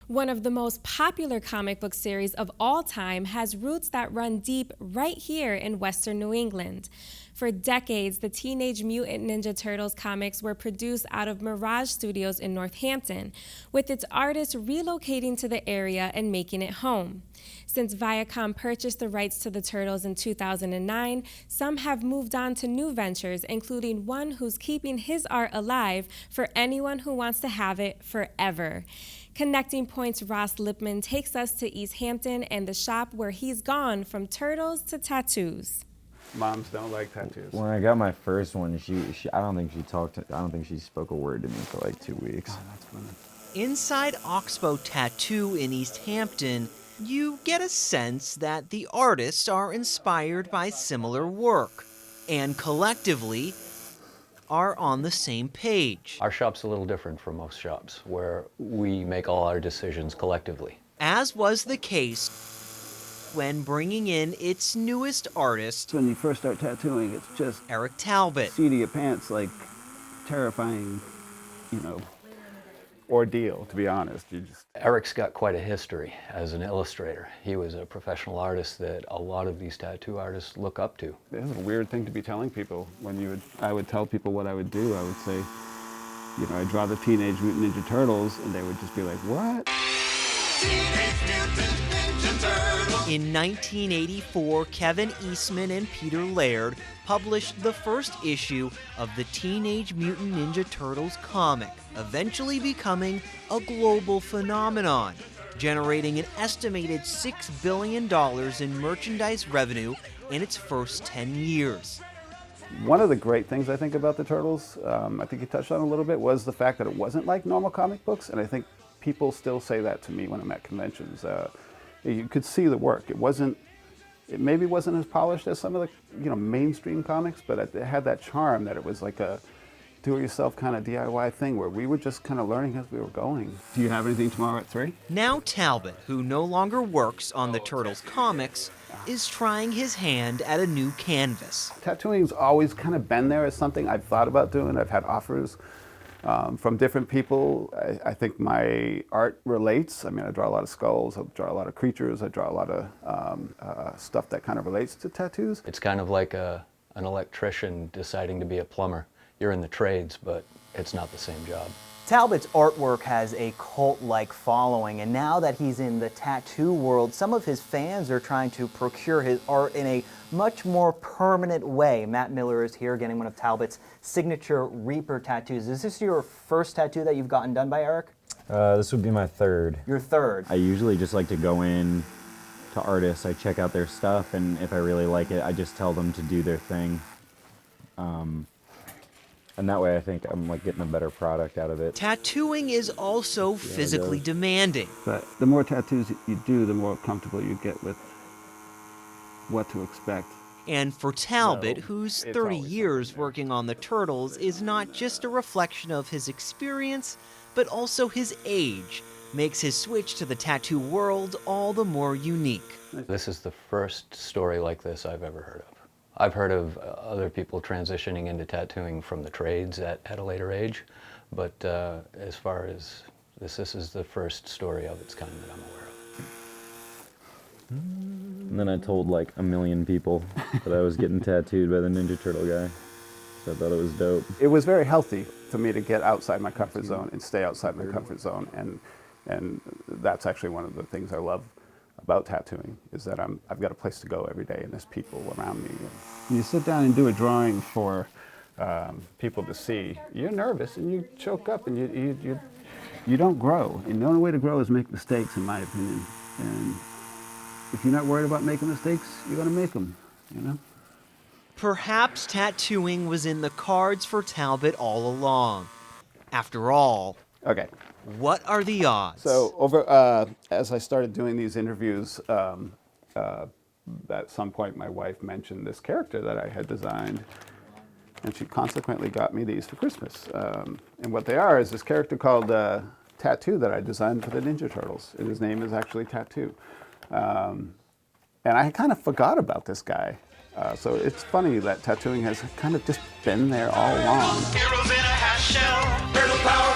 One of the most popular comic book series of all time has roots that run deep right here in Western New England. For decades, the Teenage Mutant Ninja Turtles comics were produced out of Mirage Studios in Northampton, with its artists relocating to the area and making it home. Since Viacom purchased the rights to the Turtles in 2009, some have moved on to new ventures, including one who's keeping his art alive for anyone who wants to have it forever. Connecting Point's Ross Lippman takes us to Easthampton and the shop where he's gone from turtles to tattoos. Moms don't like tattoos. When I got my first one, I don't think she spoke a word to me for like 2 weeks. Oh, that's funny. Inside Oxbow Tattoo in Easthampton, you get a sense that the artists are inspired by similar work and collectively are on the same page. Our shop's a little different from most shops, where we make all our decisions collectively. As was the case when bringing in its newest artist, When you first start tattooing, it's just Eric Talbot. seat of your pants, like terrifying, ordeal, to be honest. Eric's got quite a history as an illustrator. He was a professional artist that a lot of these tattoo artists look up to. It's a weird thing to be telling people. I would tell people what I would do. I would say, I draw the Teenage Mutant Ninja Turtles, and they would just be like, what? Teenage Mutant Ninja Turtles. In 1984, Kevin Eastman and Peter Laird published the first issue of the Teenage Mutant Ninja Turtles comic, eventually becoming a global phenomenon, generating an estimated $6 billion in merchandise revenue in its first 10 years. One of the great things I think about the Turtles, I think you touched on a little bit, was the fact that it wasn't like normal comic books, and I think people still say that to me when I'm at conventions. You could see the work. It maybe wasn't as polished as some of the mainstream comics, but it had that charm that it was like a do-it-yourself kind of DIY thing where we were just kind of learning as we were going. Do you have anything tomorrow at 3? Now Talbot, who no longer works on the Turtles comics, is trying his hand at a new canvas. Tattooing's always kind of been there as something I've thought about doing. I've had offers from different people. I think my art relates. I mean, I draw a lot of skulls, I draw a lot of creatures, I draw a lot of stuff that kind of relates to tattoos. It's kind of like an electrician deciding to be a plumber. You're in the trades, but it's not the same job. Talbot's artwork has a cult-like following, and now that he's in the tattoo world, some of his fans are trying to procure his art in a much more permanent way. Matt Miller is here getting one of Talbot's signature Reaper tattoos. Is this your first tattoo that you've gotten done by Eric? This would be my third. Your third? I usually just like to go in to artists, I check out their stuff, and if I really like it, I just tell them to do their thing. And that way I think I'm like getting a better product out of it. Tattooing is also physically demanding. But the more tattoos you do, the more comfortable you get with what to expect. And for Talbot, So, whose it's 30 always years working on the Turtles is not just a reflection of his experience, but also his age, makes his switch to the tattoo world all the more unique. This is the first story like this I've ever heard of. I've heard of other people transitioning into tattooing from the trades at a later age, but as far as this is the first story of its kind that I'm aware of. And then I told like a million people that I was getting tattooed by the Ninja Turtle guy. So I thought it was dope. It was very healthy for me to get outside my comfort zone and stay outside my comfort zone, and that's actually one of the things I love about tattooing, is that I've got a place to go every day and there's people around me. When you sit down and do a drawing for people to see, you're nervous and you choke up and you don't grow. And the only way to grow is make mistakes, in my opinion. And if you're not worried about making mistakes, you're going to make them, Perhaps tattooing was in the cards for Talbot all along. After all, Okay. what are the odds? So as I started doing these interviews, at some point my wife mentioned this character that I had designed, and she consequently got me these for Christmas. And what they are is this character called Tattoo that I designed for the Ninja Turtles, and his name is actually Tattoo. And I kind of forgot about this guy. So it's funny that tattooing has kind of just been there all along. Heroes in a half shell, turtle power